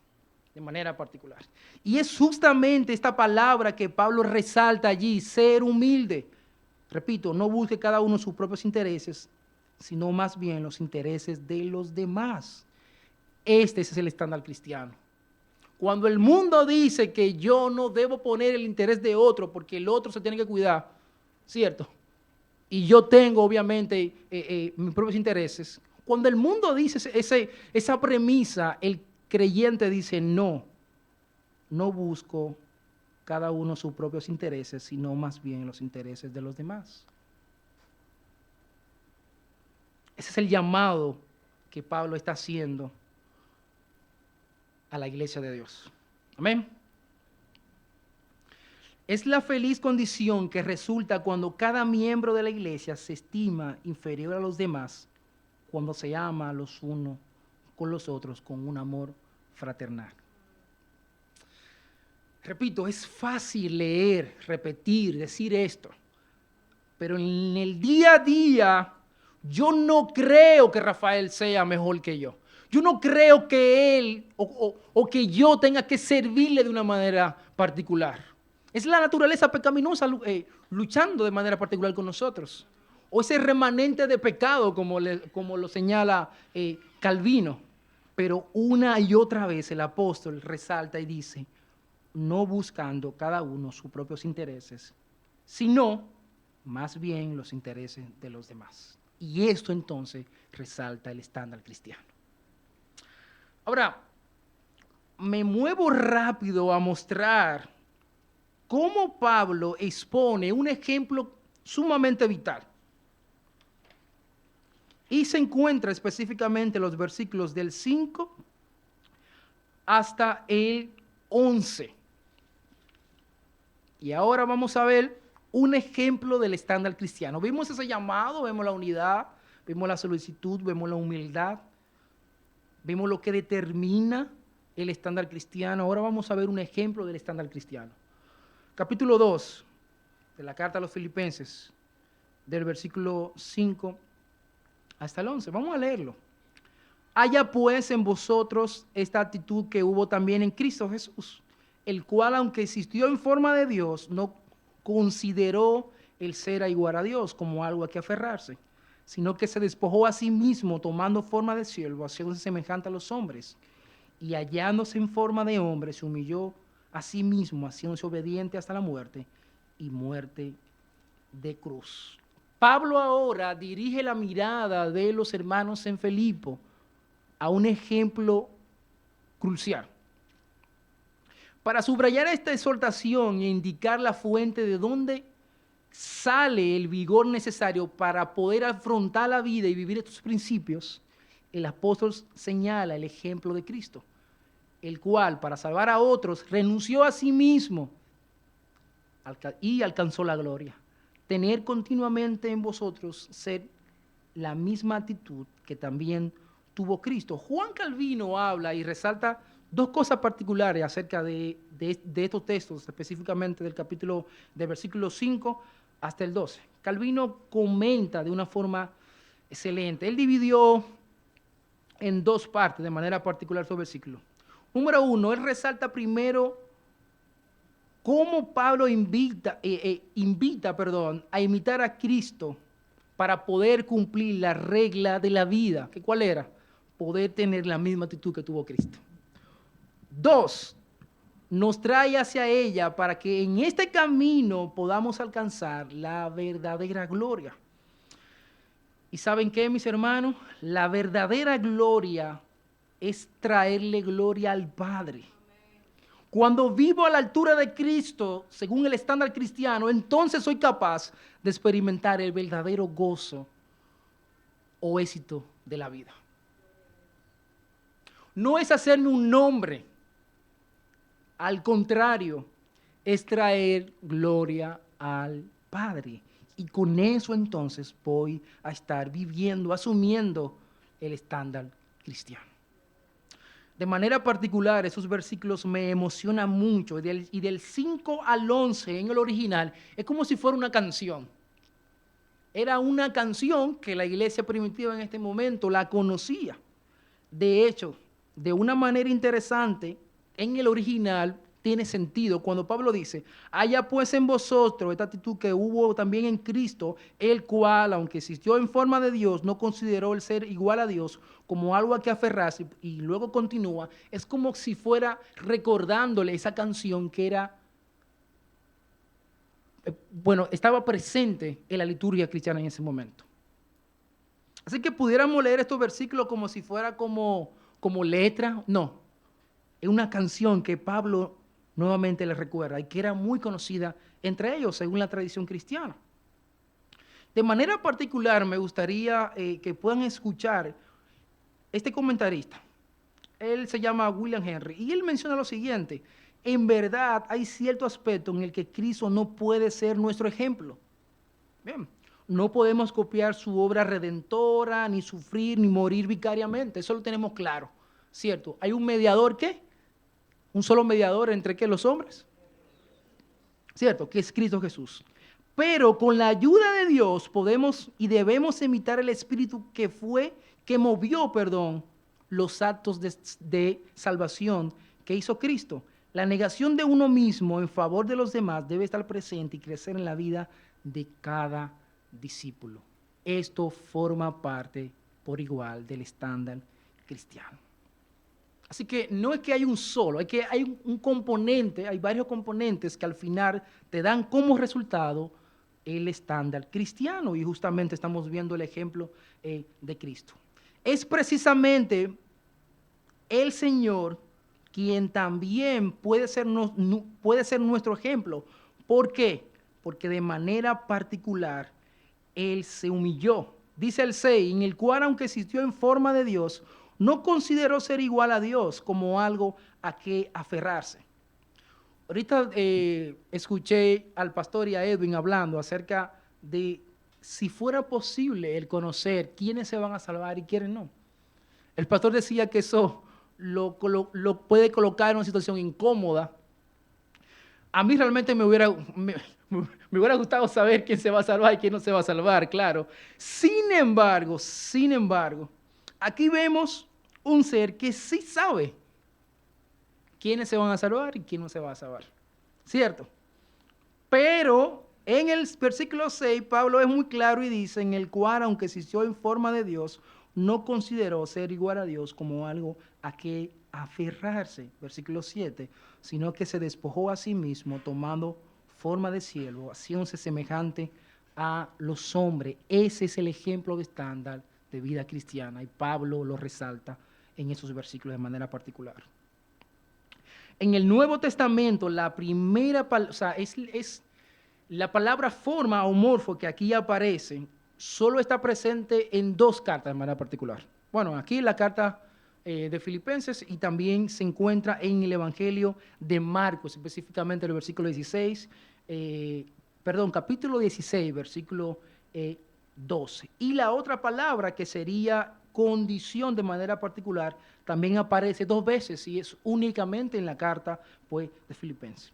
S1: de manera particular. Y es justamente esta palabra que Pablo resalta allí, ser humilde. Repito, no busque cada uno sus propios intereses, sino más bien los intereses de los demás. Este es el estándar cristiano. Cuando el mundo dice que yo no debo poner el interés de otro porque el otro se tiene que cuidar, ¿cierto? Y yo tengo obviamente mis propios intereses. Cuando el mundo dice esa premisa, el creyente dice no busco cada uno sus propios intereses, sino más bien los intereses de los demás. Ese es el llamado que Pablo está haciendo a la iglesia de Dios. Amén. Es la feliz condición que resulta cuando cada miembro de la iglesia se estima inferior a los demás, cuando se ama a los unos con los otros con un amor fraternal. Repito, es fácil leer, repetir, decir esto, pero en el día a día yo no creo que Rafael sea mejor que yo. Yo no creo que él o que yo tenga que servirle de una manera particular. Es la naturaleza pecaminosa luchando de manera particular con nosotros. O ese remanente de pecado, como lo señala Calvino. Pero una y otra vez el apóstol resalta y dice, no buscando cada uno sus propios intereses, sino más bien los intereses de los demás. Y esto entonces resalta el estándar cristiano. Ahora, me muevo rápido a mostrar cómo Pablo expone un ejemplo sumamente vital. Y se encuentra específicamente en los versículos del 5 hasta el 11. Y ahora vamos a ver un ejemplo del estándar cristiano. Vimos ese llamado, vemos la unidad, vemos la solicitud, vemos la humildad, vemos lo que determina el estándar cristiano. Ahora vamos a ver un ejemplo del estándar cristiano. Capítulo 2 de la carta a los Filipenses, del versículo 5 hasta el 11. Vamos a leerlo. Haya pues en vosotros esta actitud que hubo también en Cristo Jesús, el cual, aunque existió en forma de Dios, no consideró el ser igual a Dios como algo a que aferrarse, sino que se despojó a sí mismo, tomando forma de siervo, haciéndose semejante a los hombres, y hallándose en forma de hombre, se humilló a sí mismo, haciéndose obediente hasta la muerte, y muerte de cruz. Pablo ahora dirige la mirada de los hermanos en Filipo a un ejemplo crucial. Para subrayar esta exhortación e indicar la fuente de donde sale el vigor necesario para poder afrontar la vida y vivir estos principios, el apóstol señala el ejemplo de Cristo, el cual, para salvar a otros, renunció a sí mismo y alcanzó la gloria. Tener continuamente en vosotros ser la misma actitud que también tuvo Cristo. Juan Calvino habla y resalta dos cosas particulares acerca de estos textos, específicamente del versículo 5 hasta el 12. Calvino comenta de una forma excelente. Él dividió en dos partes de manera particular su versículo. Número 1, él resalta primero cómo Pablo invita a imitar a Cristo para poder cumplir la regla de la vida. ¿Cuál era? Poder tener la misma actitud que tuvo Cristo. 2, nos trae hacia ella para que en este camino podamos alcanzar la verdadera gloria. ¿Y saben qué, mis hermanos? La verdadera gloria es traerle gloria al Padre. Cuando vivo a la altura de Cristo, según el estándar cristiano, entonces soy capaz de experimentar el verdadero gozo o éxito de la vida. No es hacerme un nombre, al contrario, es traer gloria al Padre. Y con eso entonces voy a estar viviendo, asumiendo el estándar cristiano. De manera particular, esos versículos me emocionan mucho. Y del 5 al 11 en el original es como si fuera una canción. Era una canción que la iglesia primitiva en este momento la conocía. De hecho, de una manera interesante, en el original tiene sentido cuando Pablo dice, haya pues en vosotros esta actitud que hubo también en Cristo, el cual, aunque existió en forma de Dios, no consideró el ser igual a Dios como algo a que aferrarse, y luego continúa, es como si fuera recordándole esa canción que era, estaba presente en la liturgia cristiana en ese momento. Así que pudiéramos leer estos versículos como si fuera como letra, no, es una canción que Pablo nuevamente les recuerda y que era muy conocida entre ellos según la tradición cristiana. De manera particular me gustaría que puedan escuchar este comentarista. Él se llama William Henry y él menciona lo siguiente, en verdad hay cierto aspecto en el que Cristo no puede ser nuestro ejemplo. Bien, no podemos copiar su obra redentora, ni sufrir, ni morir vicariamente. Eso lo tenemos claro, ¿cierto? Hay un mediador, ¿qué? Un solo mediador entre ¿qué? Los hombres, ¿cierto? Que es Cristo Jesús. Pero con la ayuda de Dios podemos y debemos imitar el Espíritu que movió, los actos de salvación que hizo Cristo. La negación de uno mismo en favor de los demás debe estar presente y crecer en la vida de cada discípulo. Esto forma parte por igual del estándar cristiano. Así que no es que hay un solo, hay un componente, hay varios componentes que al final te dan como resultado el estándar cristiano, y justamente estamos viendo el ejemplo de Cristo. Es precisamente el Señor quien también puede ser nuestro ejemplo. ¿Por qué? Porque de manera particular Él se humilló. Dice el 6, en el cual aunque existió en forma de Dios, no consideró ser igual a Dios como algo a que aferrarse. Ahorita escuché al pastor y a Edwin hablando acerca de si fuera posible el conocer quiénes se van a salvar y quiénes no. El pastor decía que eso lo puede colocar en una situación incómoda. A mí realmente me hubiera gustado saber quién se va a salvar y quién no se va a salvar, claro. Sin embargo, aquí vemos un ser que sí sabe quiénes se van a salvar y quién no se va a salvar, ¿cierto? Pero en el versículo 6, Pablo es muy claro y dice, en el cual, aunque existió en forma de Dios, no consideró ser igual a Dios como algo a que aferrarse, versículo 7, sino que se despojó a sí mismo, tomando forma de siervo, haciéndose semejante a los hombres. Ese es el ejemplo de estándar de vida cristiana, y Pablo lo resalta en esos versículos de manera particular. En el Nuevo Testamento, la primera, es la palabra forma o morfo que aquí aparece, solo está presente en 2 cartas de manera particular. Bueno, aquí en la carta de Filipenses, y también se encuentra en el Evangelio de Marcos, específicamente el versículo 16, capítulo 16, versículo 12. Y la otra palabra que sería condición de manera particular también aparece 2 veces y es únicamente en la carta pues, de Filipenses.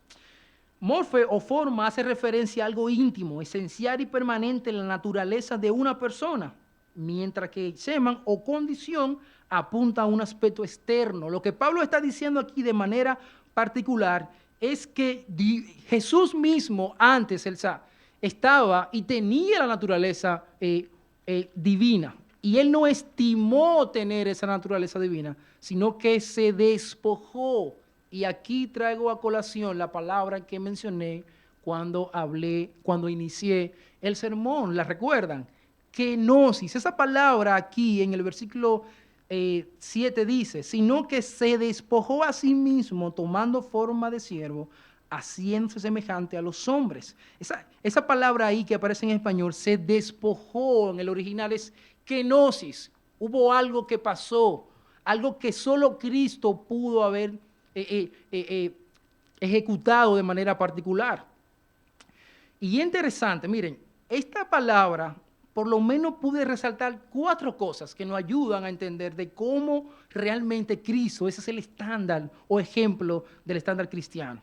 S1: Morfe o forma hace referencia a algo íntimo, esencial y permanente en la naturaleza de una persona, mientras que seman o condición apunta a un aspecto externo. Lo que Pablo está diciendo aquí de manera particular es que Jesús mismo antes estaba y tenía la naturaleza divina, y él no estimó tener esa naturaleza divina, sino que se despojó. Y aquí traigo a colación la palabra que mencioné cuando inicié el sermón. ¿La recuerdan? Kenosis. Esa palabra aquí en el versículo 7 dice, sino que se despojó a sí mismo tomando forma de siervo, haciéndose semejante a los hombres. Esa palabra ahí que aparece en español, se despojó, en el original es kenosis. Hubo algo que pasó, algo que solo Cristo pudo haber ejecutado de manera particular. Y interesante, miren, esta palabra, por lo menos pude resaltar 4 cosas que nos ayudan a entender de cómo realmente Cristo, ese es el estándar o ejemplo del estándar cristiano.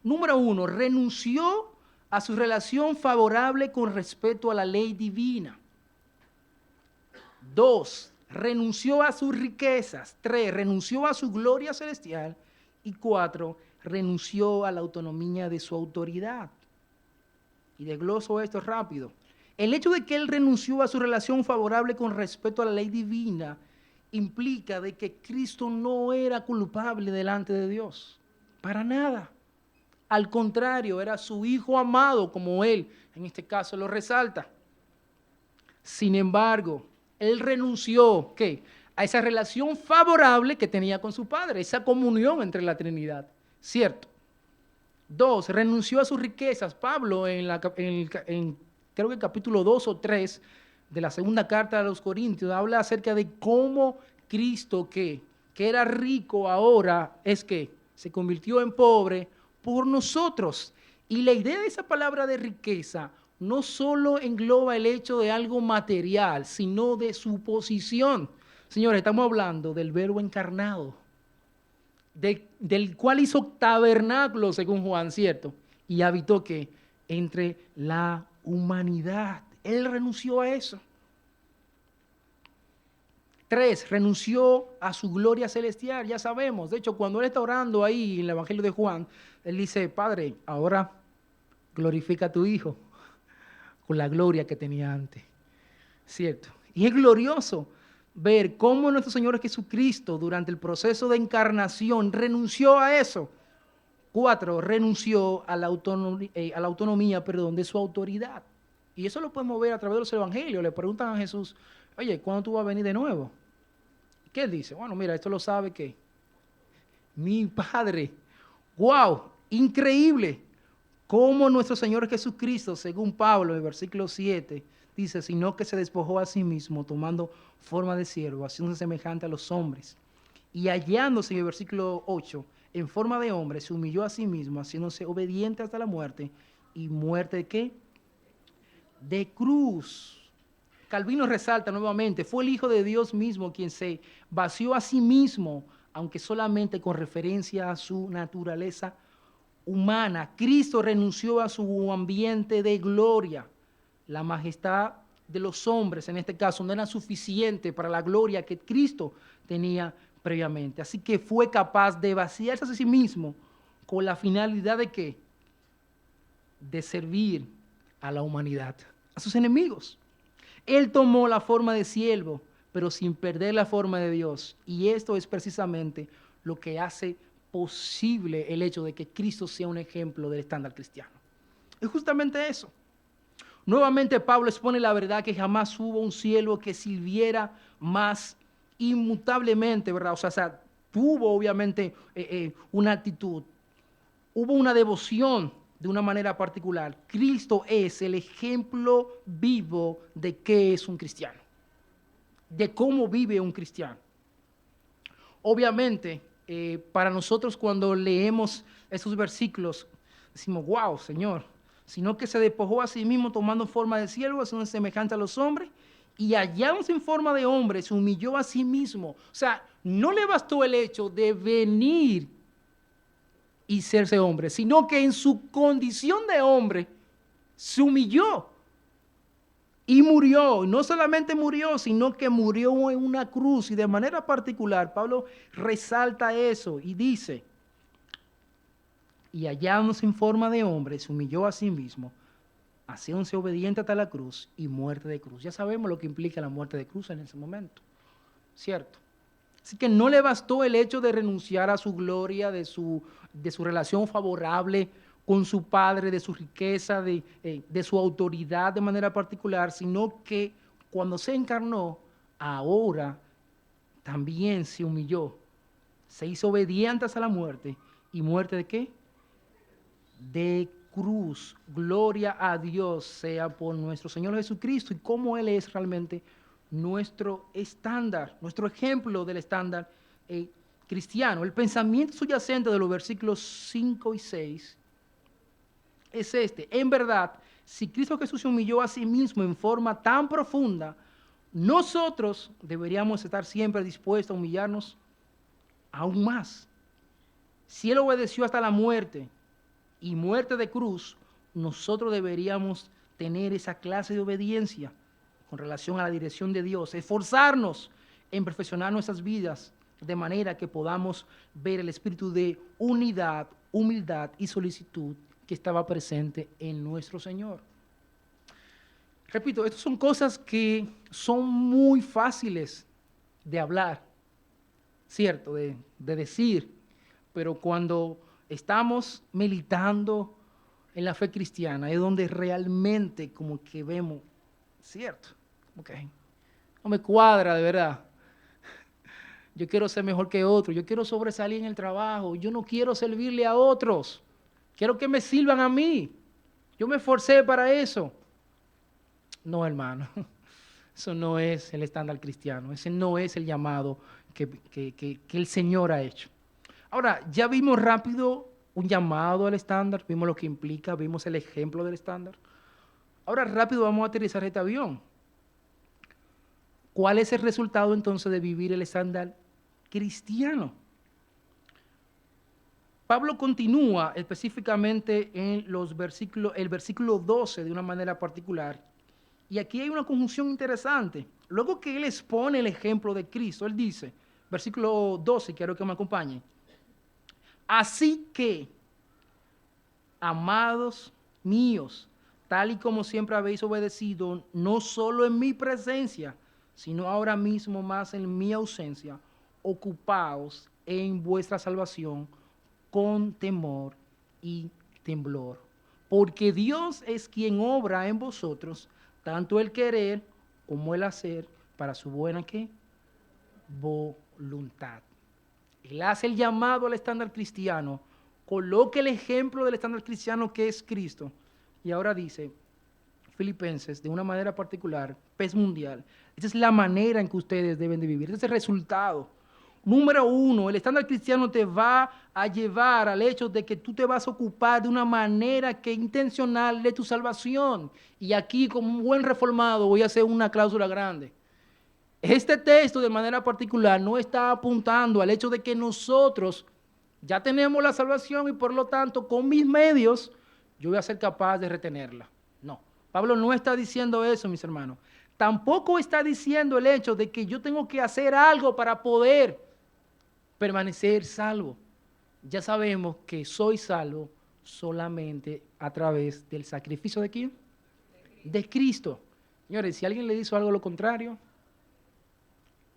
S1: Número 1, renunció a su relación favorable con respecto a la ley divina. 2, renunció a sus riquezas. 3, renunció a su gloria celestial. Y 4, renunció a la autonomía de su autoridad. Y desgloso esto rápido. El hecho de que él renunció a su relación favorable con respecto a la ley divina implica de que Cristo no era culpable delante de Dios. Para nada. Al contrario, era su hijo amado, como él, en este caso, lo resalta. Sin embargo, él renunció, ¿qué?, a esa relación favorable que tenía con su Padre, esa comunión entre la Trinidad, ¿cierto? 2, renunció a sus riquezas. Pablo, creo que el capítulo 2 o 3 de la segunda carta a los Corintios, habla acerca de cómo Cristo, que era rico ahora, es que se convirtió en pobre por nosotros. Y la idea de esa palabra de riqueza no solo engloba el hecho de algo material, sino de su posición. Señores, estamos hablando del Verbo encarnado, del cual hizo tabernáculo, según Juan, ¿cierto? Y habitó que entre la humanidad. Él renunció a eso. 3, renunció a su gloria celestial, ya sabemos. De hecho, cuando él está orando ahí en el Evangelio de Juan, él dice, Padre, ahora glorifica a tu Hijo con la gloria que tenía antes. ¿Cierto? Y es glorioso ver cómo nuestro Señor Jesucristo, durante el proceso de encarnación, renunció a eso. 4, renunció a la autonomía, de su autoridad. Y eso lo podemos ver a través de los evangelios. Le preguntan a Jesús, oye, ¿cuándo tú vas a venir de nuevo? ¿Qué él dice? Bueno, mira, esto lo sabe que mi Padre. ¡Wow! Increíble. Cómo nuestro Señor Jesucristo, según Pablo, en el versículo 7, dice, sino que se despojó a sí mismo, tomando forma de siervo, haciéndose semejante a los hombres. Y hallándose, en el versículo 8, en forma de hombre, se humilló a sí mismo, haciéndose obediente hasta la muerte. ¿Y muerte de qué? De cruz. Calvino resalta nuevamente, fue el Hijo de Dios mismo quien se vació a sí mismo, aunque solamente con referencia a su naturaleza humana. Cristo renunció a su ambiente de gloria. La majestad de los hombres, en este caso, no era suficiente para la gloria que Cristo tenía previamente. Así que fue capaz de vaciarse a sí mismo con la finalidad de ¿qué? De servir a la humanidad, a sus enemigos. Él tomó la forma de siervo, pero sin perder la forma de Dios. Y esto es precisamente lo que hace posible el hecho de que Cristo sea un ejemplo del estándar cristiano. Es justamente eso. Nuevamente Pablo expone la verdad que jamás hubo un siervo que sirviera más inmutablemente, ¿verdad? O sea tuvo obviamente una actitud, hubo una devoción de una manera particular. Cristo es el ejemplo vivo de qué es un cristiano, de cómo vive un cristiano. Obviamente, para nosotros cuando leemos esos versículos, decimos, wow, Señor, sino que se despojó a sí mismo tomando forma de siervo, haciendo semejante a los hombres, y hallándose en forma de hombre, se humilló a sí mismo. O sea, no le bastó el hecho de venir y serse hombre, sino que en su condición de hombre se humilló y murió. No solamente murió, sino que murió en una cruz. Y de manera particular, Pablo resalta eso y dice, y hallándose en forma de hombre, se humilló a sí mismo, haciéndose obediente hasta la cruz y muerte de cruz. Ya sabemos lo que implica la muerte de cruz en ese momento, ¿cierto? Así que no le bastó el hecho de renunciar a su gloria, de su relación favorable con su padre, de su riqueza, de su autoridad de manera particular, sino que cuando se encarnó, ahora también se humilló, se hizo obediente hasta la muerte. ¿Y muerte de qué? De cruz. Gloria a Dios sea por nuestro Señor Jesucristo y cómo Él es realmente nuestro estándar, nuestro ejemplo del estándar cristiano. El pensamiento subyacente de los versículos 5 y 6 es este. En verdad, si Cristo Jesús se humilló a sí mismo en forma tan profunda, nosotros deberíamos estar siempre dispuestos a humillarnos aún más. Si Él obedeció hasta la muerte y muerte de cruz, nosotros deberíamos tener esa clase de obediencia con relación a la dirección de Dios, esforzarnos en perfeccionar nuestras vidas de manera que podamos ver el espíritu de unidad, humildad y solicitud que estaba presente en nuestro Señor. Repito, estas son cosas que son muy fáciles de hablar, ¿cierto? De decir, pero cuando estamos militando en la fe cristiana es donde realmente como que vemos, ¿cierto? Okay. No me cuadra de verdad. Yo quiero ser mejor que otro, yo quiero sobresalir en el trabajo, yo no quiero servirle a otros, quiero que me sirvan a mí. Yo me esforcé para eso. No, hermano, eso no es el estándar cristiano, ese no es el llamado que el Señor ha hecho. Ahora, ya vimos rápido un llamado al estándar, vimos lo que implica, vimos el ejemplo del estándar. Ahora rápido vamos a aterrizar este avión. ¿Cuál es el resultado entonces de vivir el estándar cristiano? Pablo continúa específicamente en el versículo 12 de una manera particular. Y aquí hay una conjunción interesante. Luego que él expone el ejemplo de Cristo, él dice, versículo 12, quiero que me acompañen. Así que, amados míos, tal y como siempre habéis obedecido, no solo en mi presencia, sino ahora mismo más en mi ausencia, ocupaos en vuestra salvación con temor y temblor. Porque Dios es quien obra en vosotros, tanto el querer como el hacer, para su buena ¿qué? Voluntad. Él hace el llamado al estándar cristiano, coloca el ejemplo del estándar cristiano que es Cristo. Y ahora dice, Filipenses, de una manera particular, pez mundial, esa es la manera en que ustedes deben de vivir, ese es el resultado. Número uno, el estándar cristiano te va a llevar al hecho de que tú te vas a ocupar de una manera que intencional de tu salvación. Y aquí, como un buen reformado, voy a hacer una cláusula grande. Este texto de manera particular no está apuntando al hecho de que nosotros ya tenemos la salvación y por lo tanto con mis medios yo voy a ser capaz de retenerla. No, Pablo no está diciendo eso, mis hermanos. Tampoco está diciendo el hecho de que yo tengo que hacer algo para poder permanecer salvo. Ya sabemos que soy salvo solamente a través del sacrificio de quién? De Cristo. Señores, si alguien le dice algo lo contrario,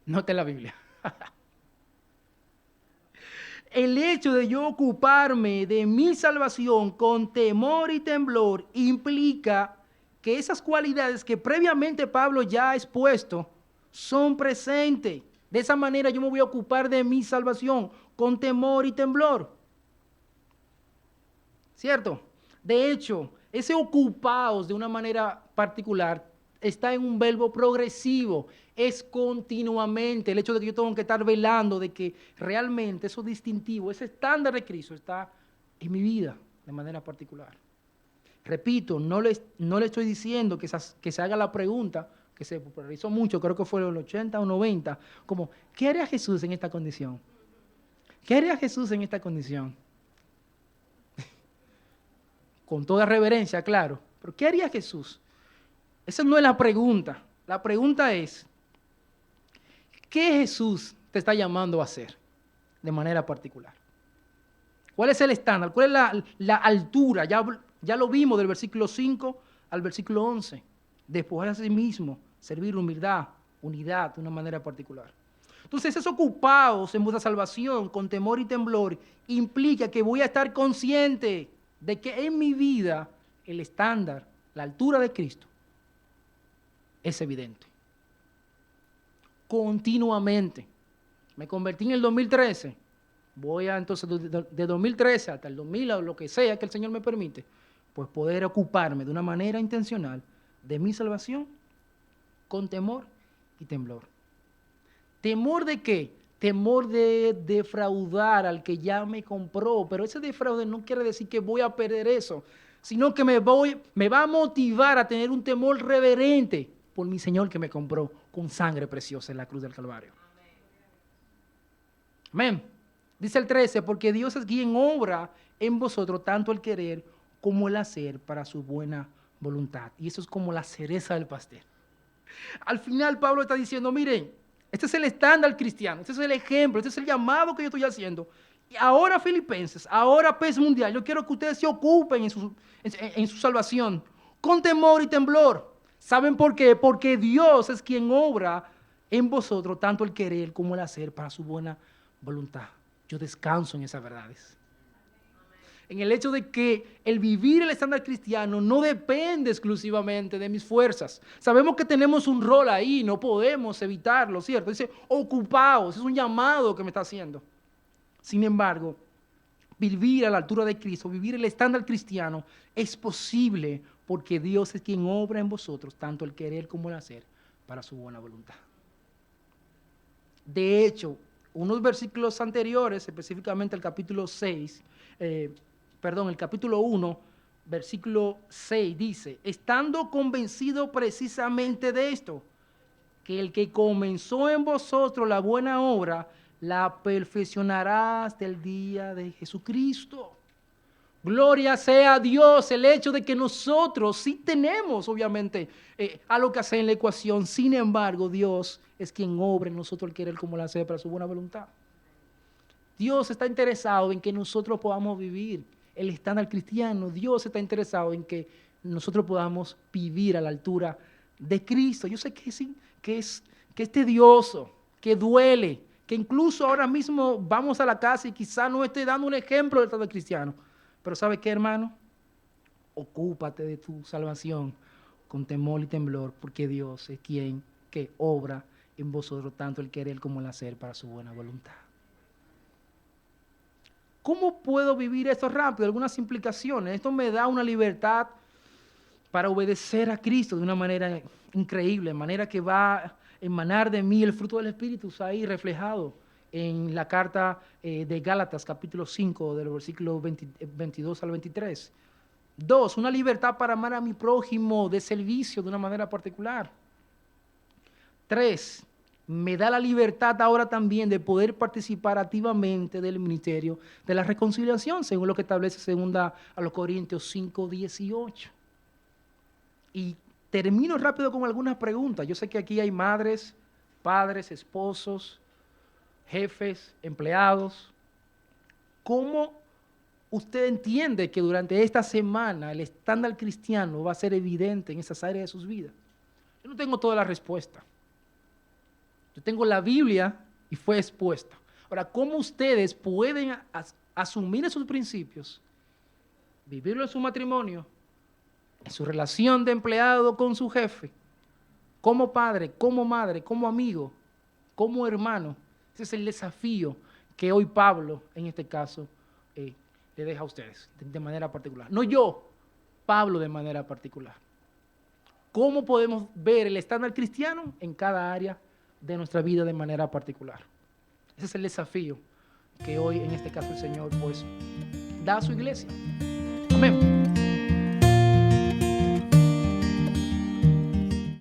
S1: note la Biblia. El hecho de yo ocuparme de mi salvación con temor y temblor implica que esas cualidades que previamente Pablo ya ha expuesto son presentes. De esa manera yo me voy a ocupar de mi salvación con temor y temblor. ¿Cierto? De hecho, ese ocupaos de una manera particular está en un verbo progresivo, es continuamente. El hecho de que yo tengo que estar velando de que realmente eso distintivo, ese estándar de Cristo está en mi vida de manera particular. Repito, no le estoy diciendo que se haga la pregunta, que se popularizó mucho, creo que fue en los 80 o 90, como, ¿qué haría Jesús en esta condición? ¿Qué haría Jesús en esta condición? Con toda reverencia, claro, pero ¿qué haría Jesús? Esa no es la pregunta. La pregunta es, ¿qué Jesús te está llamando a hacer de manera particular? ¿Cuál es el estándar? ¿Cuál es la altura? Ya lo vimos del versículo 5 al versículo 11. Despojar a sí mismo, servir humildad, unidad de una manera particular. Entonces, esos ocupados en vuestra salvación con temor y temblor implica que voy a estar consciente de que en mi vida el estándar, la altura de Cristo, es evidente. Continuamente. Me convertí en el 2013. Voy a entonces de 2013 hasta el 2000 o lo que sea que el Señor me permite, pues poder ocuparme de una manera intencional de mi salvación con temor y temblor. ¿Temor de qué? Temor de defraudar al que ya me compró, pero ese defraude no quiere decir que voy a perder eso, sino que me va a motivar a tener un temor reverente por mi Señor que me compró con sangre preciosa en la cruz del Calvario. Amén. Dice el 13, porque Dios es quien obra en vosotros tanto el querer como el hacer para su buena voluntad. Y eso es como la cereza del pastel. Al final Pablo está diciendo, miren, este es el estándar cristiano, este es el ejemplo, este es el llamado que yo estoy haciendo. Y ahora Filipenses, ahora pez mundial, yo quiero que ustedes se ocupen en su salvación con temor y temblor. ¿Saben por qué? Porque Dios es quien obra en vosotros tanto el querer como el hacer para su buena voluntad. Yo descanso en esas verdades. En el hecho de que el vivir el estándar cristiano no depende exclusivamente de mis fuerzas. Sabemos que tenemos un rol ahí, no podemos evitarlo, ¿cierto? Dice, ocupaos, es un llamado que me está haciendo. Sin embargo, vivir a la altura de Cristo, vivir el estándar cristiano, es posible porque Dios es quien obra en vosotros, tanto el querer como el hacer, para su buena voluntad. De hecho, unos versículos anteriores, específicamente el capítulo 6, el capítulo 1, versículo 6 dice, estando convencido precisamente de esto, que el que comenzó en vosotros la buena obra, la perfeccionará hasta el día de Jesucristo. Gloria sea a Dios el hecho de que nosotros sí tenemos, obviamente, algo que hacer en la ecuación. Sin embargo, Dios es quien obra en nosotros el querer como la hacer para su buena voluntad. Dios está interesado en que nosotros podamos vivir el estándar cristiano. Dios está interesado en que nosotros podamos vivir a la altura de Cristo. Yo sé que sí, que es tedioso, que duele, que incluso ahora mismo vamos a la casa y quizás no esté dando un ejemplo del estándar cristiano. Pero ¿sabe qué, hermano? Ocúpate de tu salvación con temor y temblor, porque Dios es quien que obra en vosotros tanto el querer como el hacer para su buena voluntad. ¿Cómo puedo vivir esto rápido? Algunas implicaciones. Esto me da una libertad para obedecer a Cristo de una manera increíble, de manera que va a emanar de mí el fruto del Espíritu, ahí reflejado en la carta de Gálatas, capítulo 5, del versículo 22 al 23. 2, una libertad para amar a mi prójimo de servicio de una manera particular. 3, me da la libertad ahora también de poder participar activamente del ministerio de la reconciliación, según lo que establece 2 a los Corintios 5, 18. Y termino rápido con algunas preguntas. Yo sé que aquí hay madres, padres, esposos, jefes, empleados. ¿Cómo usted entiende que durante esta semana el estándar cristiano va a ser evidente en esas áreas de sus vidas? Yo no tengo toda la respuesta. Yo tengo la Biblia y fue expuesta. Ahora, ¿cómo ustedes pueden asumir esos principios, vivirlo en su matrimonio, en su relación de empleado con su jefe, como padre, como madre, como amigo, como hermano? Ese es el desafío que hoy Pablo, en este caso, le deja a ustedes de manera particular. No yo, Pablo de manera particular. ¿Cómo podemos ver el estándar cristiano en cada área de nuestra vida de manera particular? Ese es el desafío que hoy, en este caso, el Señor pues da a su iglesia.